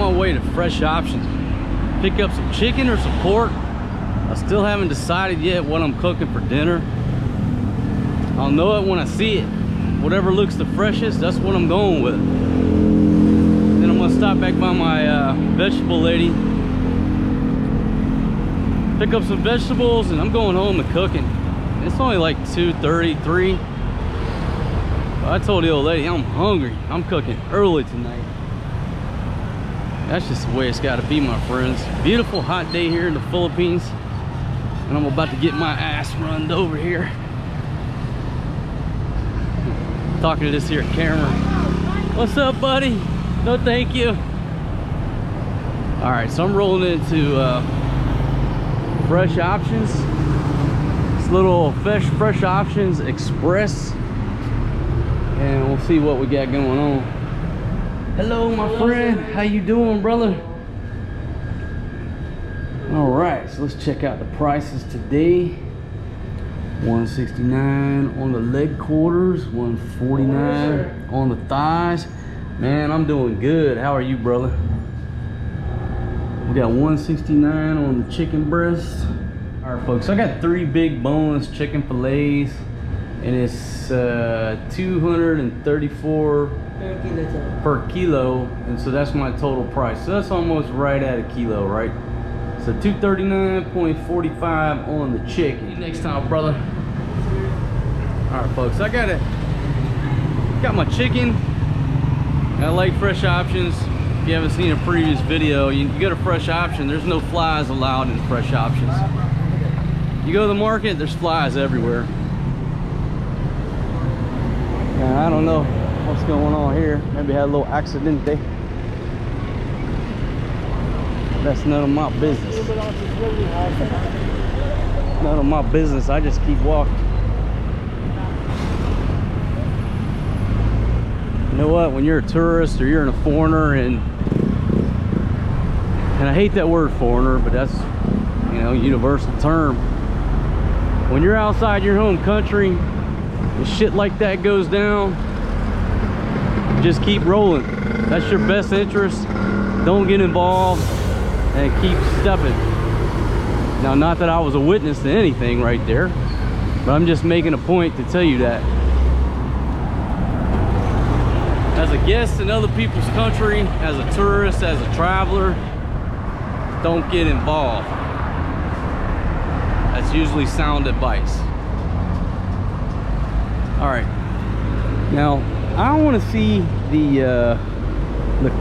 on my way to Fresh Options. Pick up some chicken or some pork. I still haven't decided yet what I'm cooking for dinner. I'll know it when I see it. Whatever looks the freshest, that's what I'm going with. Then I'm gonna stop back by my vegetable lady, pick up some vegetables, and I'm going home and cooking. It's only like 2:33. I told the old lady I'm hungry. I'm cooking early tonight. That's just the way it's got to be, my friends. Beautiful hot day here in the Philippines, and I'm about to get my ass runned over here. Talking to this here camera. What's up, buddy? No, thank you. All right, so I'm rolling into Fresh Options. This little Fresh Options Express, and we'll see what we got going on. Hello, my friend. How you doing, brother? All right, so let's check out the prices today. $169 on the leg quarters, $149 on the thighs. Man, I'm doing good. How are you, brother? We got $169 on the chicken breast. All right, folks, I got 3 big boneless chicken fillets, and it's 234 per kilo, and so that's my total price. So that's almost right at a kilo, right? So 239.45 on the chicken. Next time, brother. All right, folks, I got my chicken. I like Fresh Options. If you haven't seen a previous video, you go to Fresh Option, there's no flies allowed in Fresh Options. You go to the market, there's flies everywhere. I don't know what's going on here. Maybe had a little accident there. That's none of my business. None of my business. I just keep walking. You know what? When you're a tourist or you're a foreigner, and I hate that word foreigner, but that's, you know, universal term. When you're outside your home country and shit like that goes down, just keep rolling. That's your best interest. Don't get involved and keep stepping. Now, not that I was a witness to anything right there, but I'm just making a point to tell you that. As a guest in other people's country, as a tourist, as a traveler, don't get involved. That's usually sound advice. All right, now I want to see the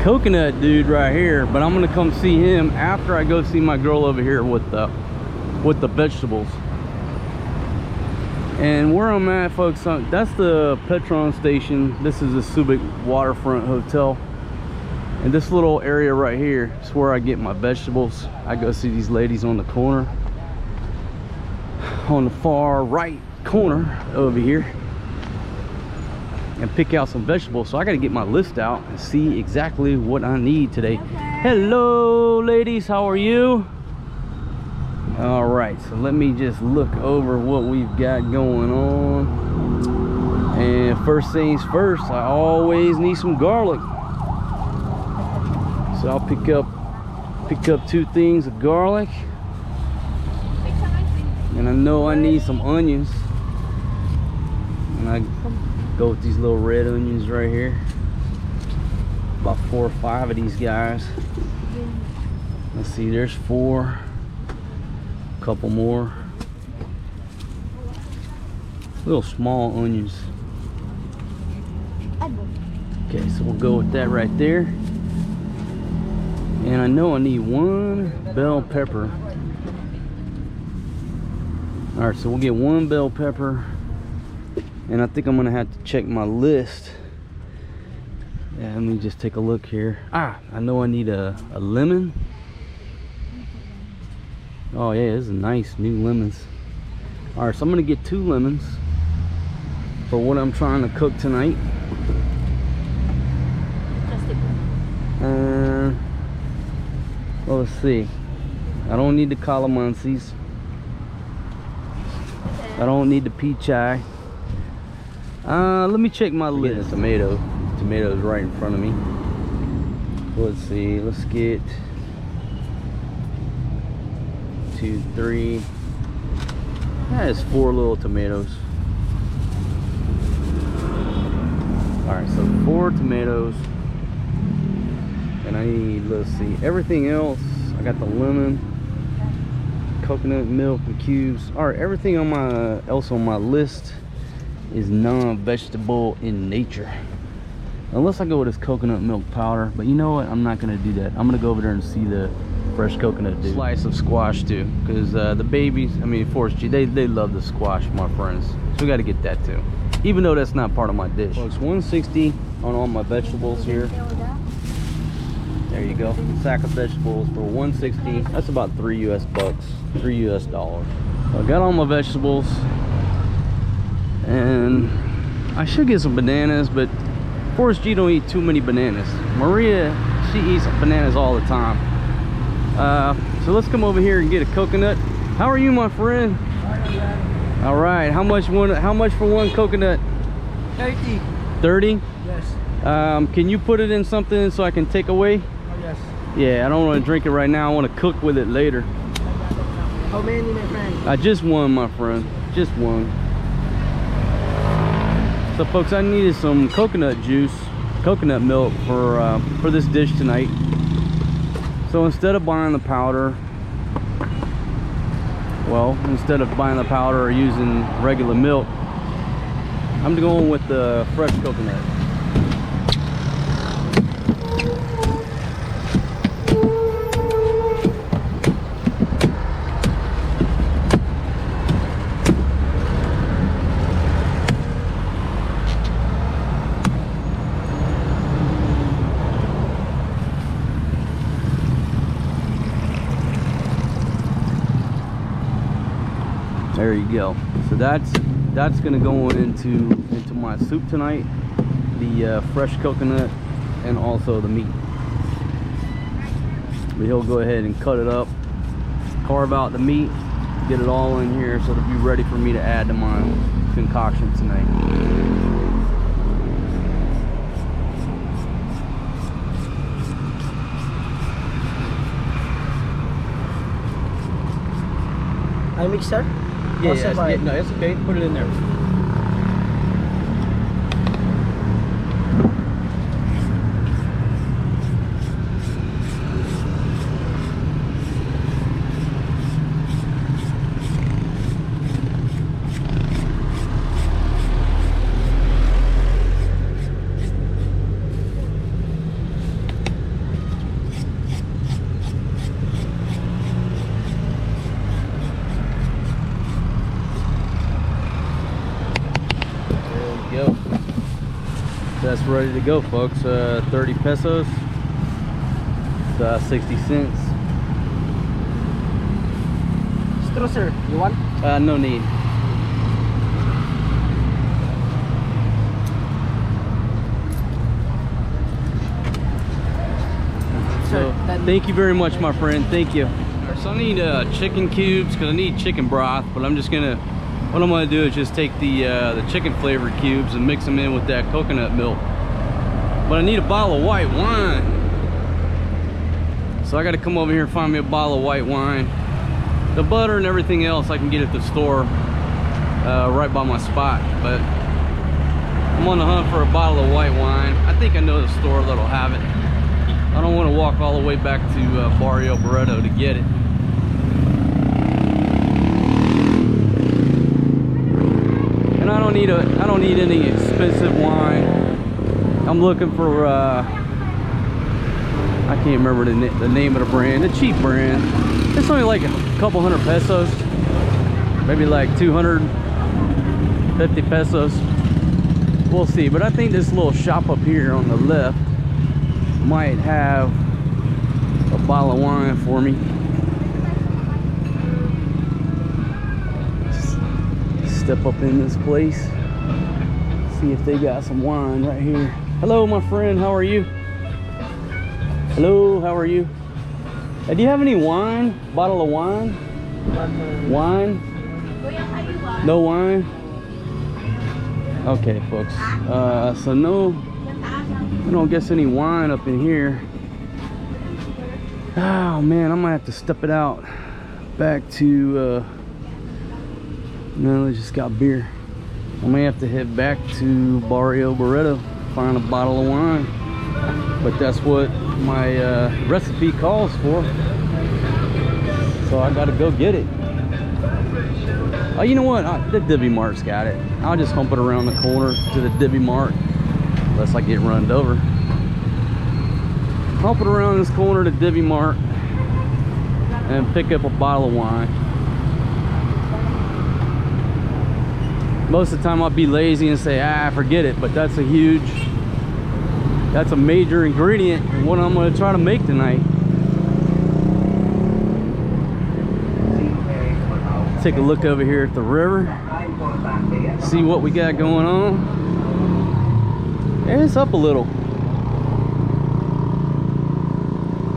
coconut dude right here, but I'm gonna come see him after I go see my girl over here with the vegetables. And where I'm at, folks, that's the Petron station. This is the Subic Waterfront Hotel, and this little area right here is where I get my vegetables. I go see these ladies on the corner, on the far right corner over here, and pick out some vegetables. So I got to get my list out and see exactly what I need today. Okay. Hello, ladies, how are you? All right, so let me just look over what we've got going on. And first things first, I always need some garlic, so I'll pick up 2 things of garlic. And I know I need some onions, and I go with these little red onions right here. About 4 or 5 of these guys. Let's see, there's 4. A couple more. Little small onions. Okay, so we'll go with that right there. And I know I need 1 bell pepper. All right, so we'll get 1 bell pepper. And I think I'm gonna have to check my list. Yeah, let me just take a look here. I know I need a lemon. Oh yeah, this is nice new lemons. All right, so I'm gonna get 2 lemons for what I'm trying to cook tonight. Well, let's see. I don't need the calamansis. I don't need the peach-eye. Let me check my list. Tomatoes right in front of me. Let's see, let's get 2, 3. That is 4 little tomatoes. Alright, so 4 tomatoes. And I need, let's see, everything else. I got the lemon, coconut milk, and cubes. Alright, everything on my else on my list is non-vegetable in nature. Unless I go with this coconut milk powder. But you know what? I'm not gonna do that. I'm gonna go over there and see the fresh coconut dude. Slice of squash too. Because the babies, I mean Forrest G, they love the squash, my friends. So we gotta get that too. Even though that's not part of my dish. Folks, $1.60 on all my vegetables here. There you go. Sack of vegetables for $1.60. That's about 3 US bucks, 3 US dollars. So I got all my vegetables. And I should get some bananas, but Forrest G don't eat too many bananas. Maria, she eats bananas all the time. So let's come over here and get a coconut. How are you, my friend? All right. How much for one coconut? 30. 30? Yes. Can you put it in something so I can take away? Oh, yes. Yeah, I don't want to drink it right now. I want to cook with it later. How many, my friend? Just one, my friend. Just one. So folks, I needed some coconut juice, coconut milk for this dish tonight. So instead of buying the powder, well, instead of buying the powder or using regular milk, I'm going with the fresh coconut. There you go. So that's gonna go into my soup tonight. The fresh coconut and also the meat. But he'll go ahead and cut it up, carve out the meat, get it all in here so it'll be ready for me to add to my concoction tonight. I mixer? Yeah, no, it's okay. Put it in there. Go. That's ready to go, folks. 30 pesos, 60 cents. Straw, sir. You want? No need. So, thank you very much, my friend. Thank you. So I need chicken cubes because I need chicken broth, but I'm just gonna. What I'm gonna do is just take the chicken flavored cubes and mix them in with that coconut milk. But I need a bottle of white wine. So I gotta come over here and find me a bottle of white wine. The butter and everything else I can get at the store right by my spot. But I'm on the hunt for a bottle of white wine. I think I know the store that'll have it. I don't want to walk all the way back to Barrio Barreto to get it. And I don't need any expensive wine. I'm looking for I can't remember the name of the brand, the cheap brand. It's only like a couple hundred pesos, maybe like 250 pesos. We'll see. But I think this little shop up here on the left might have a bottle of wine for me. Step up in this place, see if they got some wine right here. Hello, my friend, how are you? Hello, how are you? Do you have any wine? Bottle of wine? Wine? No wine? Okay, folks. So no, I don't guess any wine up in here. Oh man, I might have to step it out back to no, they just got beer. I may have to head back to Barrio Barreto, find a bottle of wine, but that's what my recipe calls for, so I gotta go get it. Oh, you know what, the Divvy Mart's got it. I'll just hump it around the corner to the Divvy Mart, unless I get run over. Hump it around this corner to Divvy Mart and pick up a bottle of wine. Most of the time I'll be lazy and say, forget it, but that's a major ingredient in what I'm going to try to make tonight. Take a look over here at the river, see what we got going on. And it's up a little.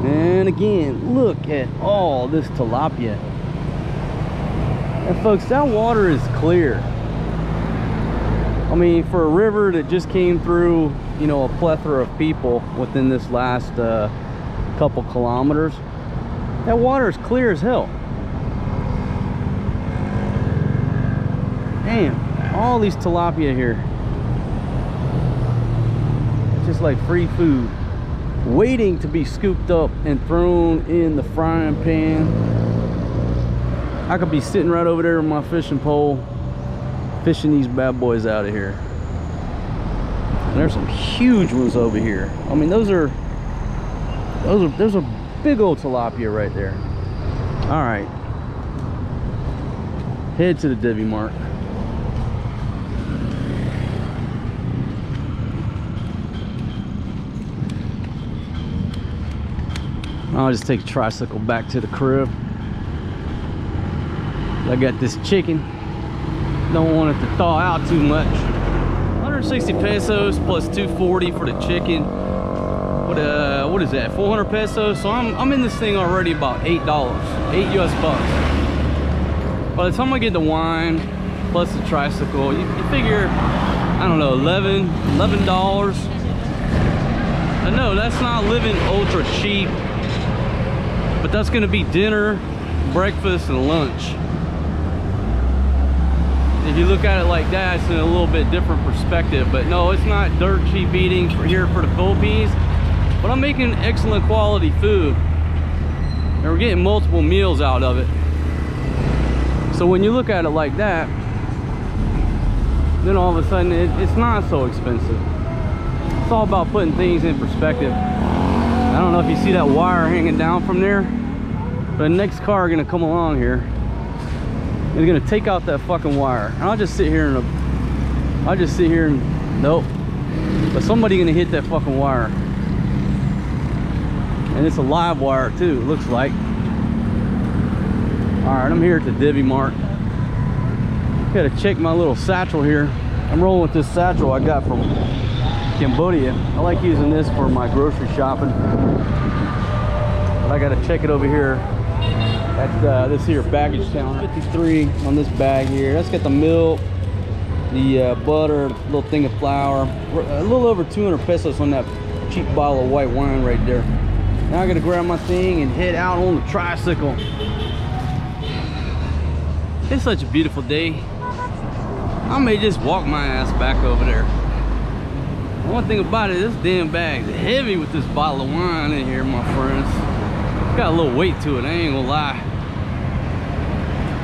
And again, look at all this tilapia. And folks, that water is clear. I mean, for a river that just came through, you know, a plethora of people within this last couple kilometers, that water is clear as hell. Damn, all these tilapia here. Just like free food, waiting to be scooped up and thrown in the frying pan. I could be sitting right over there with my fishing pole, fishing these bad boys out of here. And there's some huge ones over here. I mean, there's a big old tilapia right there. All right, head to the Divvy Mart. I'll just take a tricycle back to the crib. I got this chicken. Don't want it to thaw out too much. 160 pesos plus 240 for the chicken. What is that? 400 pesos. So I'm in this thing already about $8, 8 US bucks. By the time I get the wine plus the tricycle, you figure, I don't know, $11. I know that's not living ultra cheap, but that's gonna be dinner, breakfast, and lunch. If you look at it like that, it's in a little bit different perspective. But no, it's not dirt cheap eating here for the Philippines, but I'm making excellent quality food and we're getting multiple meals out of it. So when you look at it like that, then all of a sudden it's not so expensive. It's all about putting things in perspective. I don't know if you see that wire hanging down from there, but the next car gonna come along here is gonna take out that fucking wire, and I'll just sit here and nope. But somebody gonna hit that fucking wire, and it's a live wire too, it looks like. All right, I'm here at the Divvy Mart. Gotta check my little satchel here. I'm rolling with this satchel I got from Cambodia. I like using this for my grocery shopping, but I gotta check it over here at this here baggage counter. 53 on this bag here. That's got the milk, the butter, a little thing of flour, a little over 200 pesos on that cheap bottle of white wine right there. Now I gotta grab my thing and head out on the tricycle. It's such a beautiful day. I may just walk my ass back over there. One thing about it, this damn bag's heavy with this bottle of wine in here, my friends. Got a little weight to it, I ain't gonna lie.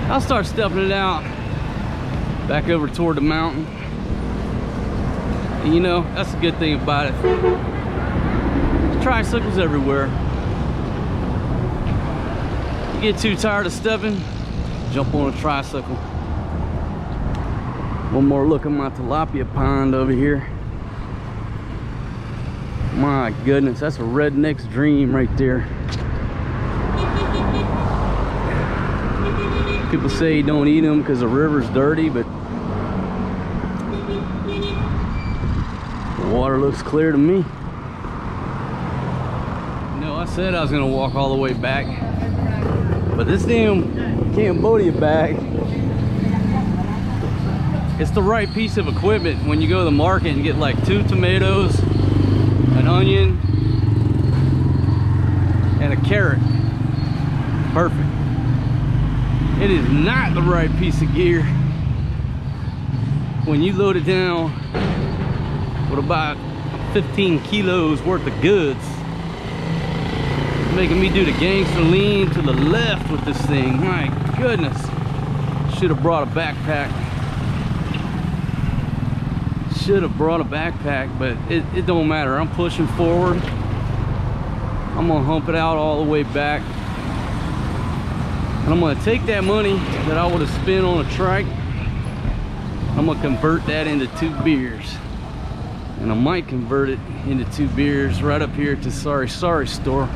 I'll start stuffing it out back over toward the mountain. And you know, that's the good thing about it. There's tricycles everywhere. You get too tired of stuffing, jump on a tricycle. One more look at my tilapia pond over here. My goodness, that's a redneck's dream right there. People say don't eat them because the river's dirty, but the water looks clear to me. No, I said I was gonna walk all the way back, but this damn Cambodia bag, it's the right piece of equipment when you go to the market and get like 2 tomatoes, an onion, and a carrot. Perfect. It is not the right piece of gear when you load it down with about 15 kilos worth of goods. Making me do the gangster lean to the left with this thing. My goodness. Should have brought a backpack. Should have brought a backpack, but it don't matter. I'm pushing forward. I'm gonna hump it out all the way back. And I'm gonna take that money that I would have spent on a trike. I'm gonna convert that into 2 beers. And I might convert it into 2 beers right up here at the Sorry store.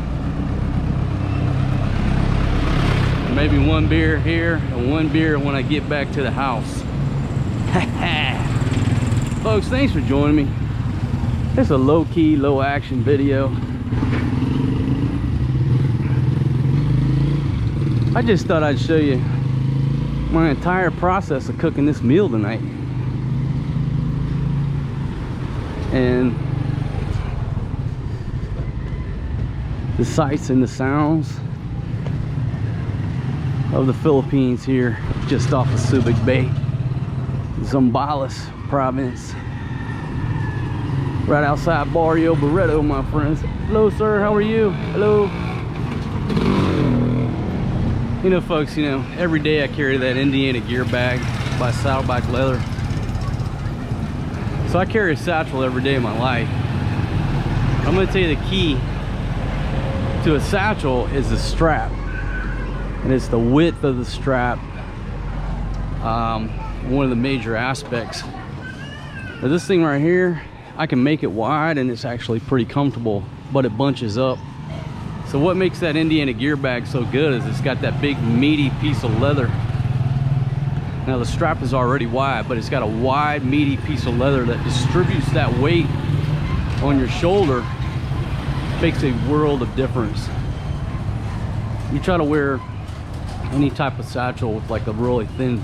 Maybe 1 beer here and 1 beer when I get back to the house. Folks, thanks for joining me. It's a low-key, low-action video. I just thought I'd show you my entire process of cooking this meal tonight. And the sights and the sounds of the Philippines here, just off of Subic Bay, Zambales province, right outside Barrio Barreto, my friends. Hello, sir, how are you? Hello. You know, folks, you know, every day I carry that Indiana gear bag by Saddleback Leather. So I carry a satchel every day of my life. I'm going to tell you the key to a satchel is the strap, and it's the width of the strap. One of the major aspects. Now this thing right here, I can make it wide and it's actually pretty comfortable, but it bunches up. So what makes that Indiana gear bag so good is it's got that big meaty piece of leather. Now the strap is already wide, but it's got a wide meaty piece of leather that distributes that weight on your shoulder. Makes a world of difference. You try to wear any type of satchel with like a really thin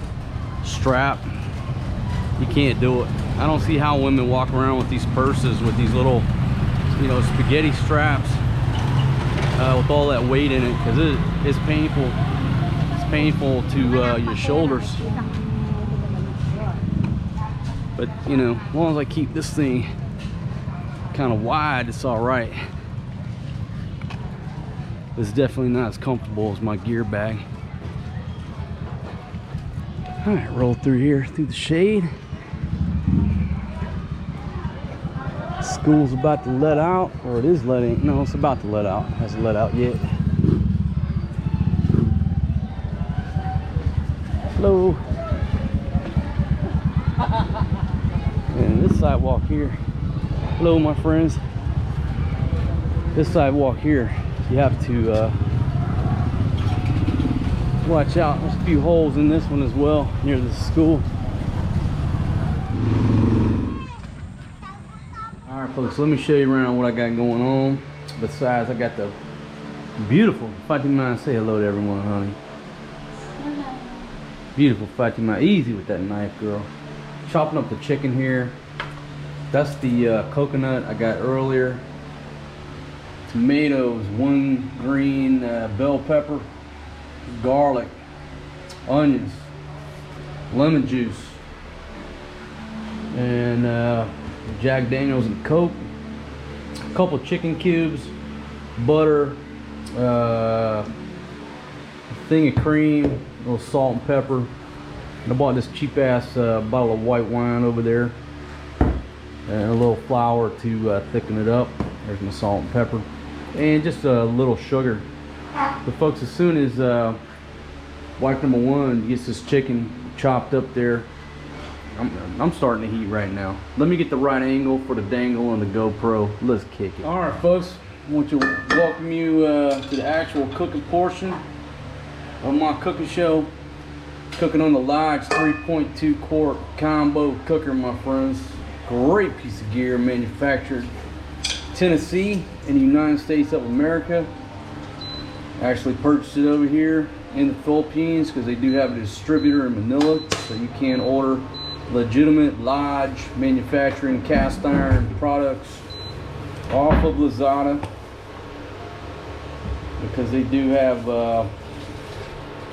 strap, you can't do it. I don't see how women walk around with these purses with these little, you know, spaghetti straps with all that weight in it, because it's painful. It's painful to your shoulders. But you know, as long as I keep this thing kind of wide, it's all right. It's definitely not as comfortable as my gear bag. All right, roll through here through the shade. School's about to let out, or it is letting. No, it's about to let out. It hasn't let out yet. Hello. And this sidewalk here. Hello, my friends. This sidewalk here, you have to watch out. There's a few holes in this one as well near the school. All right, folks, let me show you around what I got going on. Besides, I got the beautiful Fatima. Say hello to everyone, honey. Hello. Beautiful Fatima. Easy with that knife, girl. Chopping up the chicken here. That's the coconut I got earlier. Tomatoes, 1 green bell pepper, garlic, onions, lemon juice, and Jack Daniels and Coke, a couple chicken cubes, butter, a thing of cream, a little salt and pepper. And I bought this cheap ass bottle of white wine over there, and a little flour to thicken it up. There's my salt and pepper, and just a little sugar. But folks, as soon as wife number 1 gets this chicken chopped up there, I'm starting to heat right now. Let me get the right angle for the dangle on the GoPro. Let's kick it. All right, folks, I want to welcome you to the actual cooking portion of my cooking show. Cooking on the Lodge 3.2 quart combo cooker, my friends. Great piece of gear, manufactured Tennessee in the United States of America. Actually purchased it over here in the Philippines because they do have a distributor in Manila, so you can order legitimate Lodge manufacturing cast iron products off of Lazada. because they do have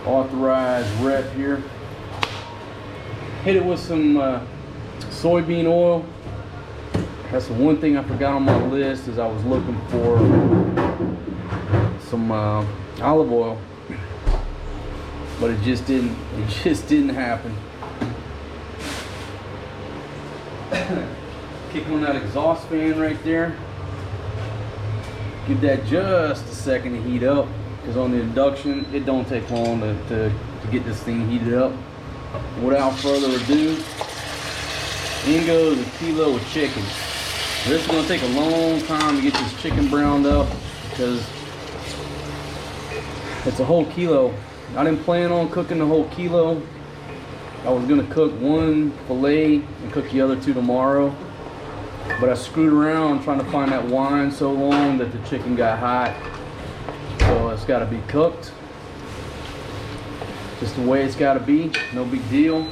authorized rep here. Hit it with some soybean oil. That's the one thing I forgot on my list, is I was looking for some olive oil, but it just didn't happen. Kick on that exhaust fan right there. Give that just a second to heat up, because on the induction it don't take long to get this thing heated up. Without further ado, in goes a kilo of chicken. This is going to take a long time to get this chicken browned up, because it's a whole kilo. I didn't plan on cooking the whole kilo. I was going to cook one fillet and cook the other two tomorrow, but I screwed around trying to find that wine so long that the chicken got hot. So it's got to be cooked just the way it's got to be. No big deal.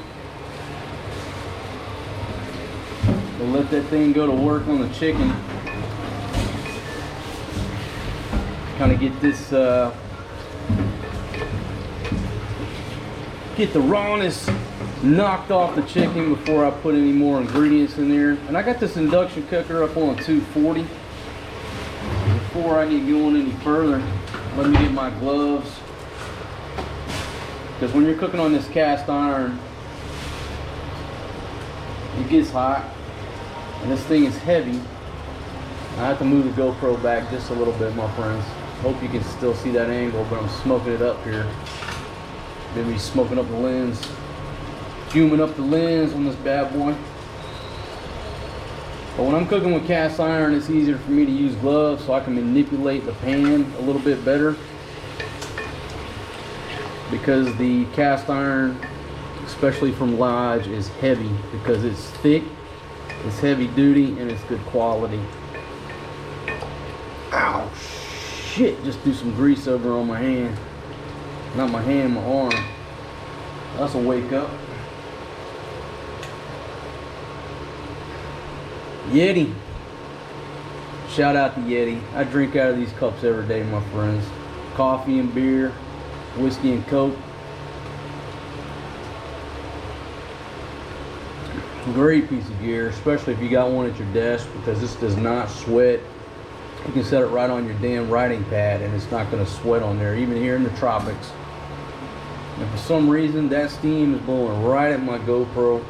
We'll let that thing go to work on the chicken. Kind of get this, get the rawness knocked off the chicken before I put any more ingredients in there. And I got this induction cooker up on 240. Before I get going any further, let me get my gloves, because when you're cooking on this cast iron, it gets hot and this thing is heavy. I have to move the GoPro back just a little bit, my friends. Hope you can still see that angle, but I'm smoking it up here. Maybe smoking up the lens, fuming up the lens on this bad boy. But when I'm cooking with cast iron, it's easier for me to use gloves so I can manipulate the pan a little bit better, because the cast iron, especially from Lodge, is heavy, because it's thick, it's heavy duty, and it's good quality. Ow, shit, just threw some grease over on my hand. Not my hand, my arm. That's a wake up. Yeti. Shout out to Yeti. I drink out of these cups every day, my friends. Coffee and beer, whiskey and Coke. Great piece of gear, especially if you got one at your desk, because this does not sweat. You can set it right on your damn writing pad and it's not going to sweat on there, even here in the tropics. And for some reason that steam is blowing right at my GoPro.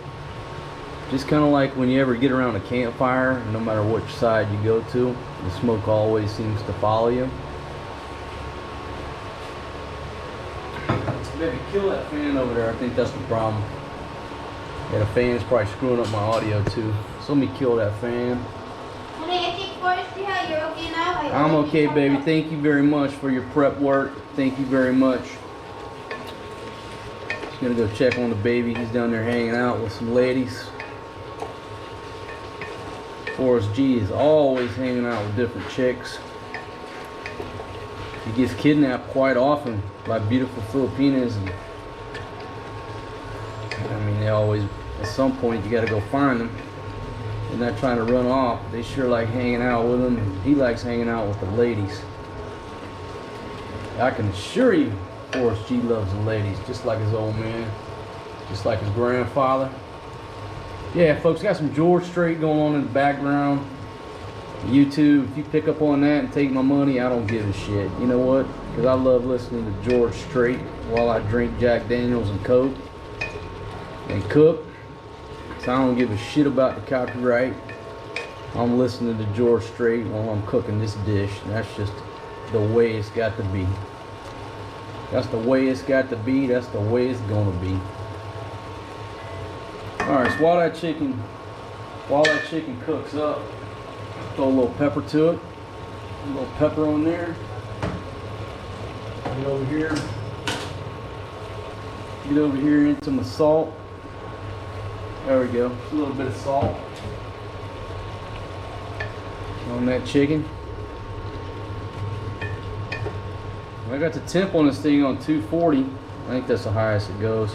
Just kind of like when you ever get around a campfire, no matter which side you go to, the smoke always seems to follow you. Maybe kill that fan over there. I think that's the problem. Yeah, the fan's probably screwing up my audio too. So let me kill that fan. You're okay now? I'm okay, baby. Thank you very much for your prep work. Thank you very much. Just gonna go check on the baby. He's down there hanging out with some ladies. Forrest G is always hanging out with different chicks. He gets kidnapped quite often by beautiful Filipinas. And, I mean, they always, at some point, you gotta go find them. They're not trying to run off. They sure like hanging out with him, and he likes hanging out with the ladies. I can assure you, Forrest G loves the ladies, just like his old man, just like his grandfather. Yeah, folks, got some George Strait going on in the background. YouTube, if you pick up on that and take my money, I don't give a shit. You know what? Because I love listening to George Strait while I drink Jack Daniels and Coke and cook. So I don't give a shit about the copyright. I'm listening to George Strait while I'm cooking this dish. That's just the way it's got to be. That's the way it's got to be. That's the way it's gonna be. Alright, so while that chicken cooks up, throw a little pepper to it. A little pepper on there. Get over here. Get over here into my salt. There we go. Just a little bit of salt on that chicken. I got the temp on this thing on 240. I think that's the highest it goes.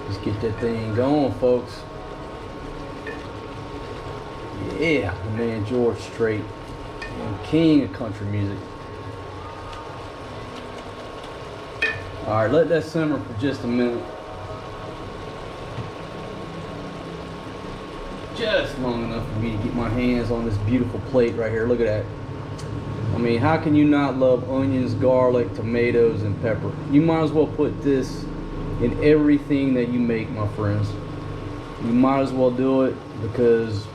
Let's get that thing going, folks. Yeah, the man George Strait, king of country music. All right, let that simmer for just a minute. Just long enough for me to get my hands on this beautiful plate right here. Look at that. I mean, how can you not love onions, garlic, tomatoes, and pepper? You might as well put this in everything that you make, my friends. You might as well do it, because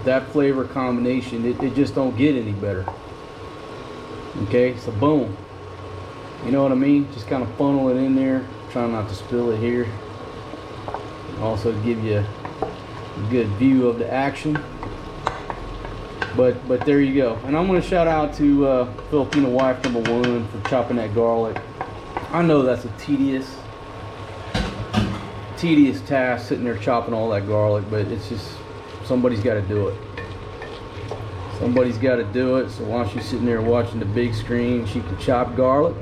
that flavor combination, it just don't get any better. Okay, so boom. You know what I mean? Just kind of funnel it in there. Try not to spill it here. Also give you a good view of the action. But there you go. And I'm going to shout out to Filipino wife number 1 for chopping that garlic. I know that's a tedious task, sitting there chopping all that garlic, but it's just, somebody's got to do it. Somebody's got to do it. So while she's sitting there watching the big screen, she can chop garlic.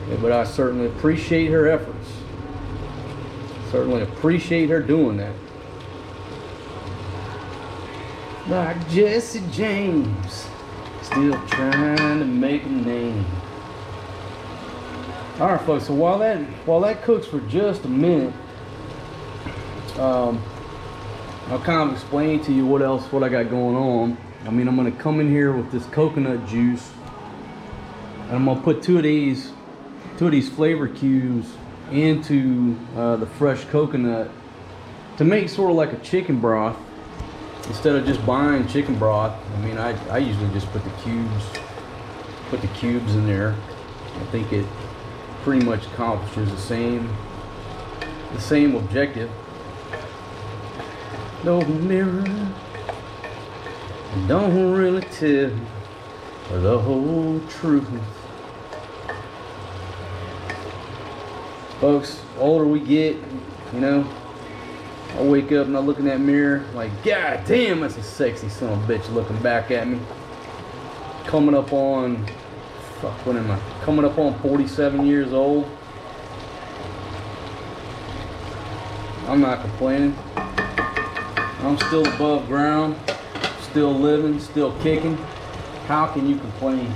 Yeah, but I certainly appreciate her efforts. Certainly appreciate her doing that. Like Jesse James, still trying to make a name. All right, folks. So while that cooks for just a minute, I'll kind of explain to you what I got going on. I mean, I'm gonna come in here with this coconut juice, and I'm gonna put two of these flavor cubes into the fresh coconut to make sort of like a chicken broth. Instead of just buying chicken broth, I mean, I usually just put the cubes in there. I think it pretty much accomplishes the same objective. No mirror, don't really tell the whole truth. Folks, the older we get, you know, I wake up and I look in that mirror like, God damn, that's a sexy son of a bitch looking back at me. Coming up on, what am I? Coming up on 47 years old. I'm not complaining. I'm still above ground, still living, still kicking. How can you complain?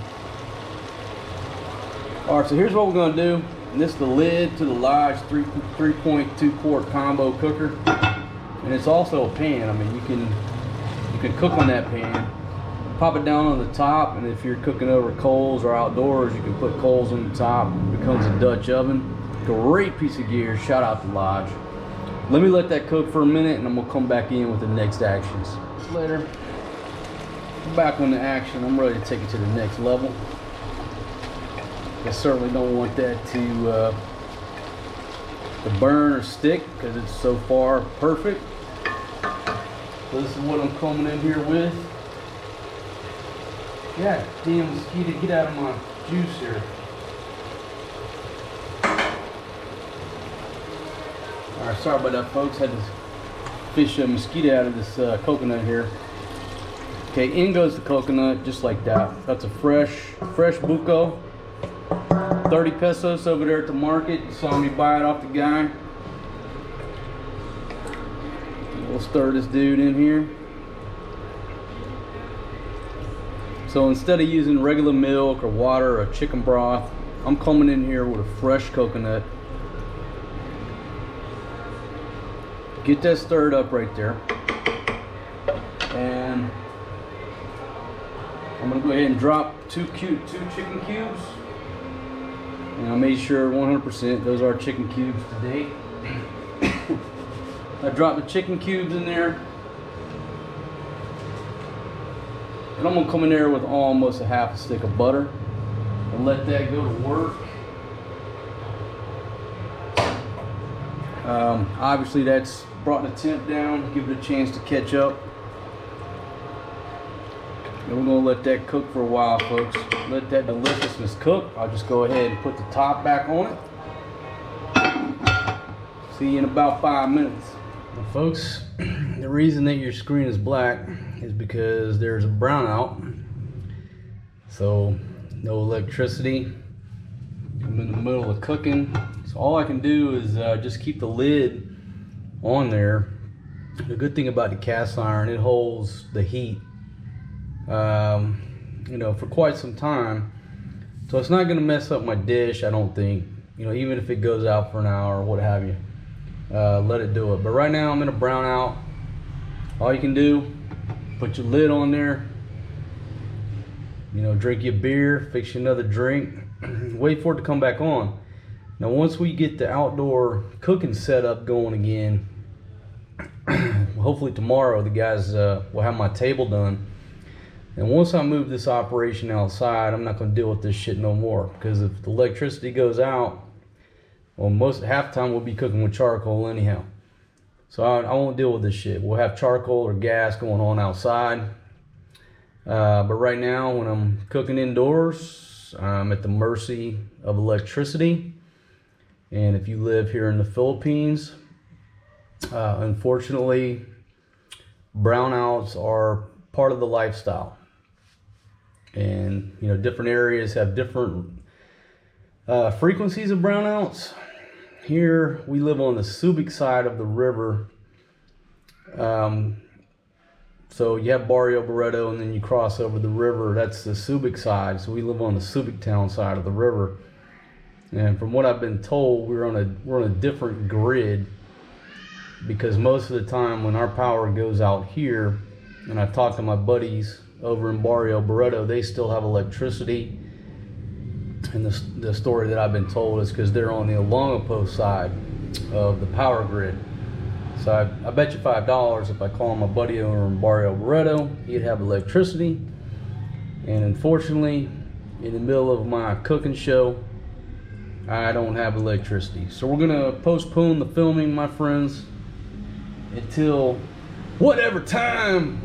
All right, so here's what we're gonna do. And this is the lid to the Lodge 3.2 quart combo cooker, and it's also a pan. I mean, you can cook on that pan. Pop it down on the top, and if you're cooking over coals or outdoors, you can put coals on the top. It becomes a Dutch oven. Great piece of gear. Shout out to Lodge. Let me let that cook for a minute, and I'm gonna come back in with the next actions later. Back on the action. I'm ready to take it to the next level. I certainly don't want that to burn or stick, because it's so far perfect. So this is what I'm coming in here with. God damn mosquito, get out of my juice here. Alright, sorry about that, folks. Had to fish a mosquito out of this coconut here. Okay, in goes the coconut, just like that. That's a fresh buco. 30 pesos over there at the market. You saw me buy it off the guy. We'll stir this dude in here. So instead of using regular milk or water or chicken broth, I'm coming in here with a fresh coconut. Get that stirred up right there. And I'm gonna go ahead and drop two chicken cubes. And I made sure 100% those are chicken cubes today. I dropped the chicken cubes in there. And I'm gonna come in there with almost a half a stick of butter and let that go to work. Obviously that's brought the temp down, give it a chance to catch up. And we're gonna let that cook for a while, folks. Let that deliciousness cook. I'll just go ahead and put the top back on it. See you in about 5 minutes. Well, folks, the reason that your screen is black is because there's a brownout. So no electricity. I'm in the middle of cooking. So all I can do is just keep the lid on there The good thing about the cast iron, it holds the heat, you know, for quite some time. So it's not gonna mess up my dish, I don't think. You know, even if it goes out for an hour or what have you, let it do it. But right now I'm in a brownout. All you can do, put your lid on there, you know, drink your beer, fix you another drink, wait for it to come back on. Now once we get the outdoor cooking setup going again, hopefully tomorrow the guys will have my table done. And once I move this operation outside, I'm not going to deal with this shit no more, because if the electricity goes out, well, half the time we'll be cooking with charcoal anyhow. So I won't deal with this shit. We'll have charcoal or gas going on outside. But right now, when I'm cooking indoors, I'm at the mercy of electricity. And if you live here in the Philippines, unfortunately, brownouts are part of the lifestyle. And you know, different areas have different frequencies of brownouts. Here we live on the Subic side of the river. So you have Barrio Barreto, and then you cross over the river. That's the Subic side. So we live on the Subic town side of the river. And from what I've been told, we're on a different grid, because most of the time when our power goes out here, and I talk to my buddies over in Barrio Barreto, they still have electricity. And the story that I've been told is because they're on the Olongapo side of the power grid. So I bet you $5 if I call my buddy over in Barrio Barreto, he'd have electricity. And unfortunately, in the middle of my cooking show, I don't have electricity. So we're gonna postpone the filming, my friends, until whatever time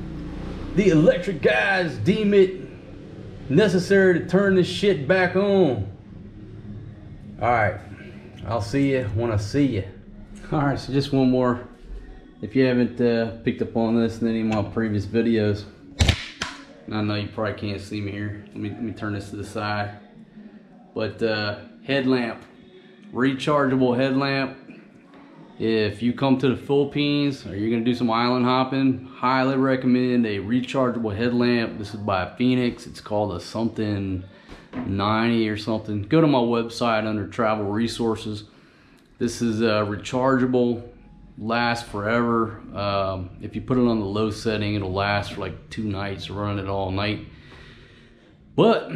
the electric guys deem it necessary to turn this shit back on. All right, I'll see you when I see you. All right, so just one more. If you haven't picked up on this in any of my previous videos, I know you probably can't see me here. Let me turn this to the side. But headlamp, rechargeable headlamp. If you come to the Philippines or you're gonna do some island hopping, highly recommend a rechargeable headlamp. This is by Phoenix. It's called a something 90 or something. Go to my website under travel resources. This is rechargeable, lasts forever. If you put it on the low setting, it'll last for like 2 nights, running it all night. But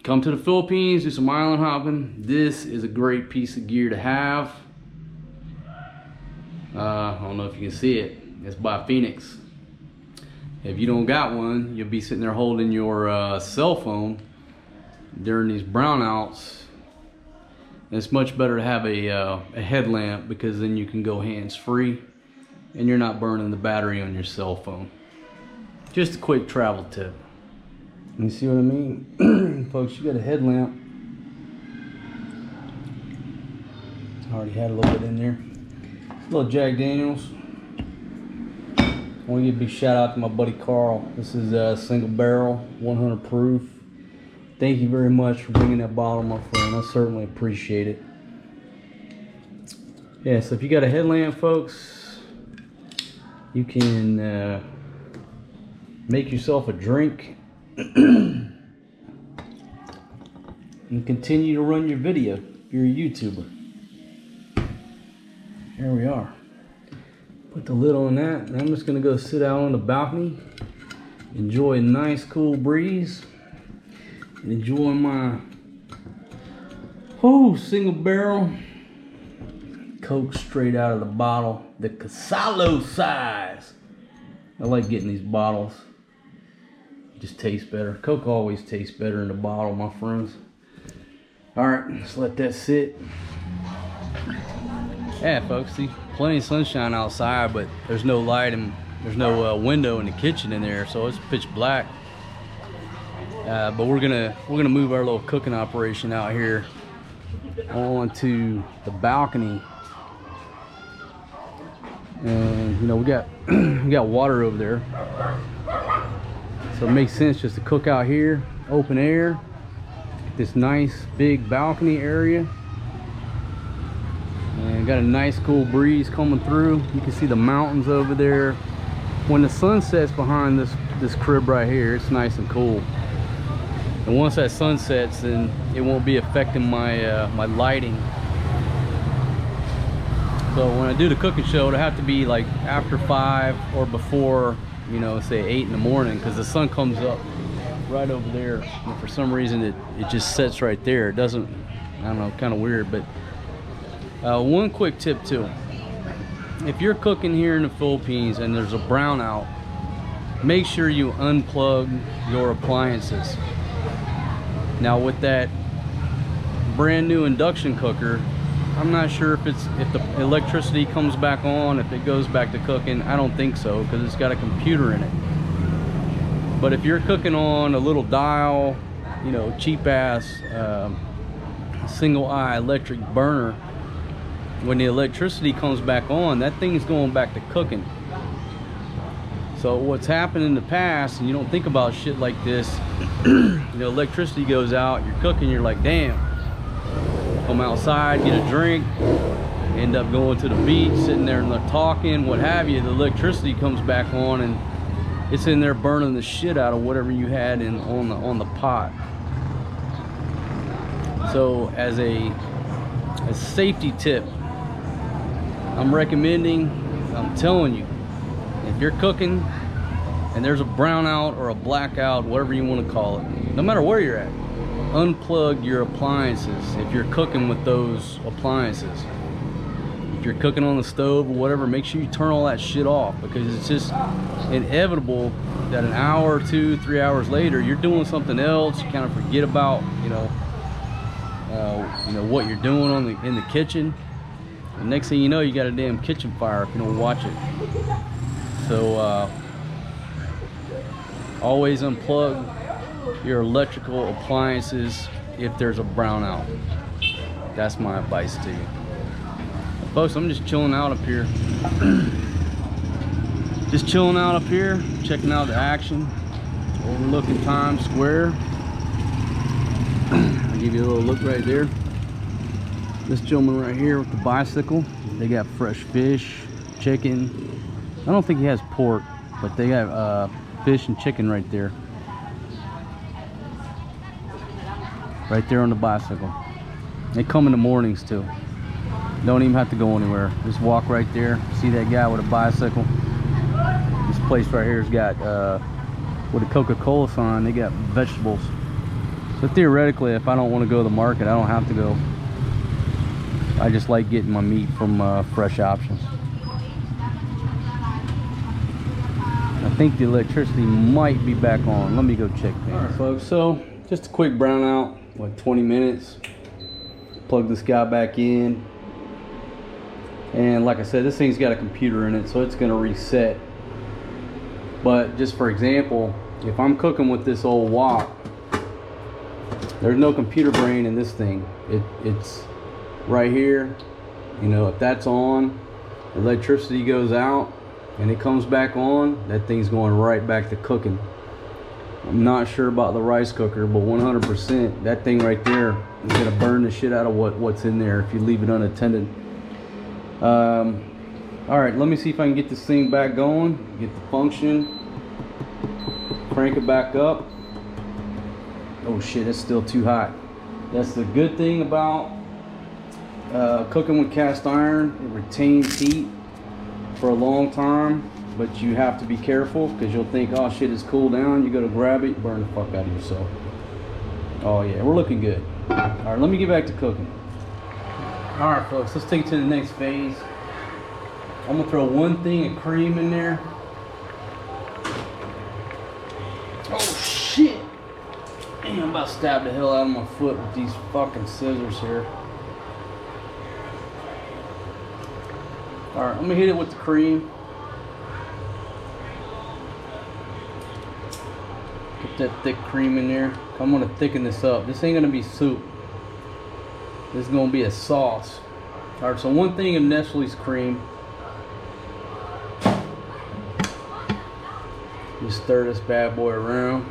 come to the Philippines, do some island hopping. This is a great piece of gear to have. I don't know if you can see it. It's by Phoenix. If you don't got one, you'll be sitting there holding your cell phone during these brownouts. And it's much better to have a headlamp, because then you can go hands-free and you're not burning the battery on your cell phone. Just a quick travel tip. You see what I mean? Folks, you got a headlamp. I already had a little bit in there. Little Jack Daniels. I want to give a big shout out to my buddy Carl. This is a single barrel, 100 proof. Thank you very much for bringing that bottle, my friend. I certainly appreciate it. Yeah, so if you got a headlamp, folks, you can make yourself a drink and continue to run your video if you're a YouTuber. Here we are. Put the lid on that, and I'm just gonna go sit out on the balcony, enjoy a nice cool breeze, and enjoy my single barrel Coke straight out of the bottle, the Casalo size. I like getting these bottles. It just tastes better. Coke always tastes better in the bottle, my friends. All right, let's let that sit. Yeah, folks, see, plenty of sunshine outside, but there's no light and there's no window in the kitchen in there, so it's pitch black. But we're gonna move our little cooking operation out here onto the balcony, and you know, we got water over there, so it makes sense just to cook out here, open air, this nice big balcony area. And and got a nice cool breeze coming through. You can see the mountains over there. When the sun sets behind this crib right here, it's nice and cool. And once that sun sets, then it won't be affecting my my lighting. So when I do the cooking show, it'll have to be like after 5 or before, you know, say 8 in the morning, because the sun comes up right over there. And for some reason, it just sets right there. It doesn't, I don't know, kind of weird. But one quick tip too. If you're cooking here in the Philippines and there's a brownout, make sure you unplug your appliances. Now with that brand new induction cooker, I'm not sure if the electricity comes back on, if it goes back to cooking. I don't think so, because it's got a computer in it. But if you're cooking on a little dial, you know, cheap ass single eye electric burner, when the electricity comes back on, that thing's going back to cooking. So what's happened in the past, and you don't think about shit like this, you know, electricity goes out, you're cooking, you're like, damn. Come outside, get a drink, end up going to the beach, sitting there and they're talking, what have you. The electricity comes back on and it's in there burning the shit out of whatever you had on the pot. So as a safety tip, I'm recommending, I'm telling you, if you're cooking and there's a brownout or a blackout, whatever you want to call it, no matter where you're at, unplug your appliances if you're cooking with those appliances. If you're cooking on the stove or whatever, make sure you turn all that shit off, because it's just inevitable that an hour, 2, 3 hours later, you're doing something else. You kind of forget about, you know, what you're doing in the kitchen. The next thing you know, you got a damn kitchen fire if you don't watch it. So always unplug your electrical appliances if there's a brownout. That's my advice to you. Folks, I'm just chilling out up here. Just chilling out up here, checking out the action, overlooking Times Square. I'll give you a little look right there. This gentleman right here with the bicycle, they got fresh fish, chicken. I don't think he has pork, but they got fish and chicken right there. Right there on the bicycle. They come in the mornings too. Don't even have to go anywhere. Just walk right there. See that guy with a bicycle? This place right here has got, with a Coca-Cola sign, they got vegetables. So theoretically, if I don't want to go to the market, I don't have to go. I just like getting my meat from fresh options. I think the electricity might be back on. Let me go check. Alright folks, so just a quick brownout, like 20 minutes. Plug this guy back in. And like I said, this thing's got a computer in it, so it's gonna reset. But just for example, if I'm cooking with this old wok, there's no computer brain in this thing. It's right here. You know, if that's on, electricity goes out and it comes back on, that thing's going right back to cooking. I'm not sure about the rice cooker, but 100% that thing right there is gonna burn the shit out of what's in there if you leave it unattended. All right, let me see if I can get this thing back going, get the function, crank it back up. Oh shit, it's still too hot. That's the good thing about cooking with cast iron. It retains heat for a long time, but you have to be careful, because you'll think, oh shit, it's cooled down. You go to grab it, burn the fuck out of yourself. Oh yeah, we're looking good. All right, let me get back to cooking. All right folks, let's take it to the next phase. I'm gonna throw one thing of cream in there. Oh shit! Damn, I'm about to stab the hell out of my foot with these fucking scissors here. All right, let me hit it with the cream. Get that thick cream in there. I'm gonna thicken this up. This ain't gonna be soup. This is gonna be a sauce. All right, so one thing of Nestle's cream. Just stir this bad boy around.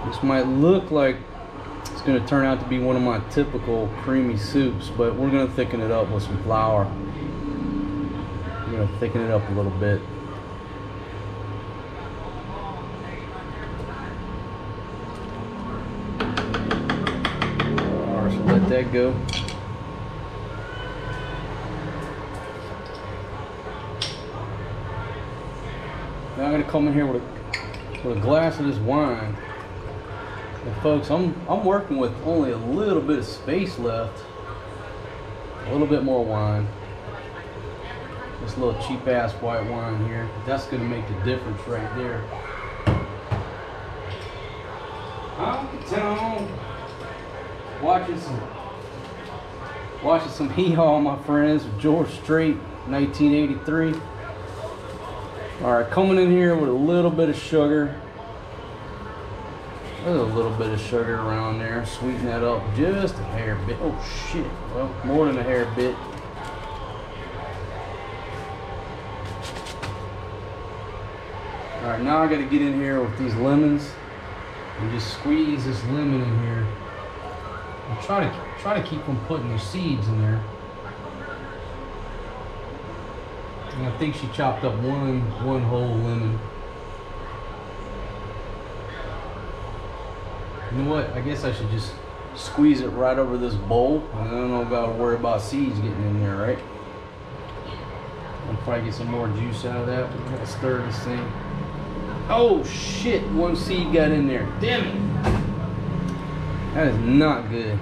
This might look like it's gonna turn out to be one of my typical creamy soups, but we're gonna thicken it up with some flour. We're gonna thicken it up a little bit. Alright, so let that go. Now I'm gonna come in here with a glass of this wine. And folks, I'm working with only a little bit of space left. A little bit more wine. This little cheap ass white wine here. That's gonna make the difference right there. I'm down watching some hee-haw, my friends, with George Strait, 1983. All right, coming in here with a little bit of sugar. There's a little bit of sugar around there. Sweeten that up just a hair bit. Oh shit, well, more than a hair bit. All right, now I gotta get in here with these lemons and just squeeze this lemon in here. And try to keep from putting the seeds in there. And I think she chopped up one whole lemon. You know what? I guess I should just squeeze it right over this bowl. And I don't gotta worry about seeds getting in there, right? I'll probably get some more juice out of that. We're gonna stir this thing. Oh shit! One seed got in there. Damn it! That is not good.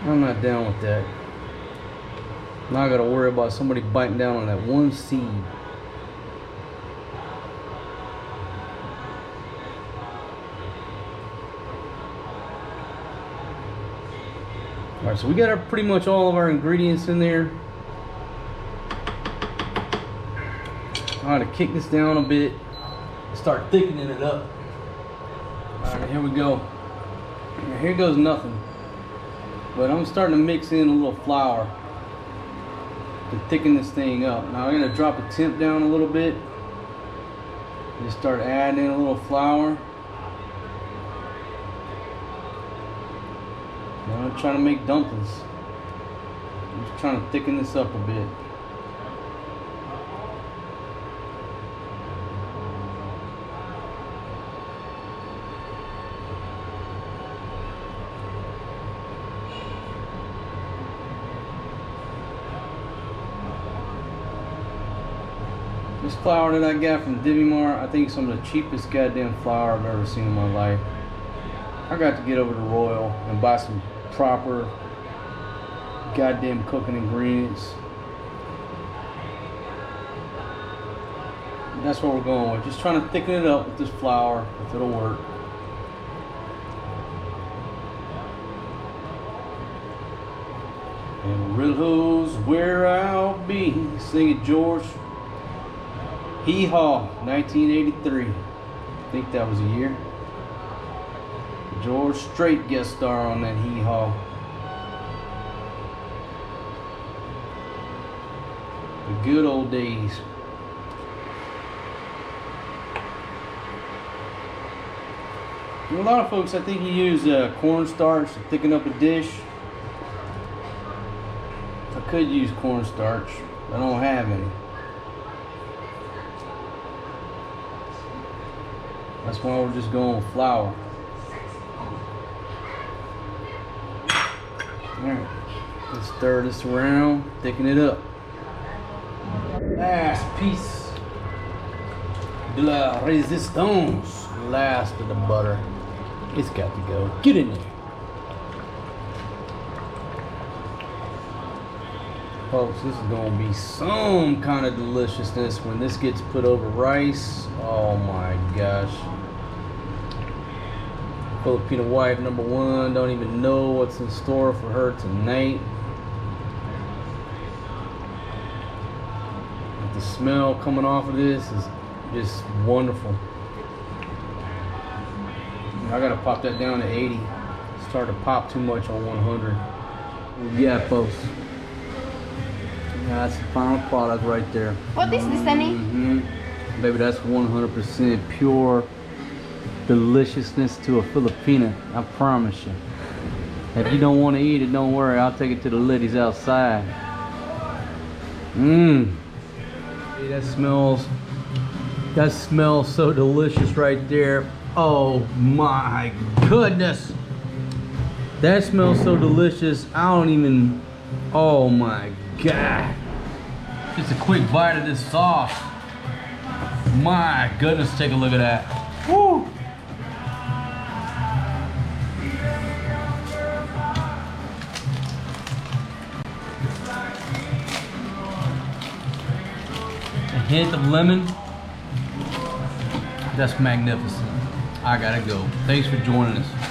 I'm not down with that. Now I gotta worry about somebody biting down on that one seed. Alright, so we got pretty much all of our ingredients in there. I'm gonna kick this down a bit and start thickening it up. Alright, here we go. Now, here goes nothing. But I'm starting to mix in a little flour to thicken this thing up. Now I'm gonna drop the temp down a little bit. Just start adding in a little flour. Now I'm trying to make dumplings. I'm just trying to thicken this up a bit. This flour that I got from Divvy Mart, I think some of the cheapest goddamn flour I've ever seen in my life. I got to get over to Royal and buy some proper goddamn cooking ingredients. And that's what we're going with. Just trying to thicken it up with this flour, if it'll work. And riddles where I'll be. Sing it, George. Hee-haw, 1983. I think that was a year. George Strait guest star on that hee-haw. The good old days. And a lot of folks, I think, you use cornstarch to thicken up a dish. I could use cornstarch. I don't have any. That's why we're just going with flour. Alright, let's stir this around, thicken it up. Last piece de la resistance. Last of the butter. It's got to go. Get in there. Folks, this is going to be some kind of deliciousness when this gets put over rice. Oh my gosh. Filipino wife number one, don't even know what's in store for her tonight. But the smell coming off of this is just wonderful. I gotta pop that down to 80. It's starting to pop too much on 100. Yeah, folks. That's the final product right there. What is this, Danny? Baby, that's 100% pure deliciousness to a Filipina. I promise you. If you don't want to eat it, don't worry. I'll take it to the ladies outside. Mmm. That smells so delicious right there. Oh my goodness. That smells so delicious. I don't even, oh my God. Just a quick bite of this sauce. My goodness, take a look at that. Woo. A hint of lemon. That's magnificent. I gotta go. Thanks for joining us.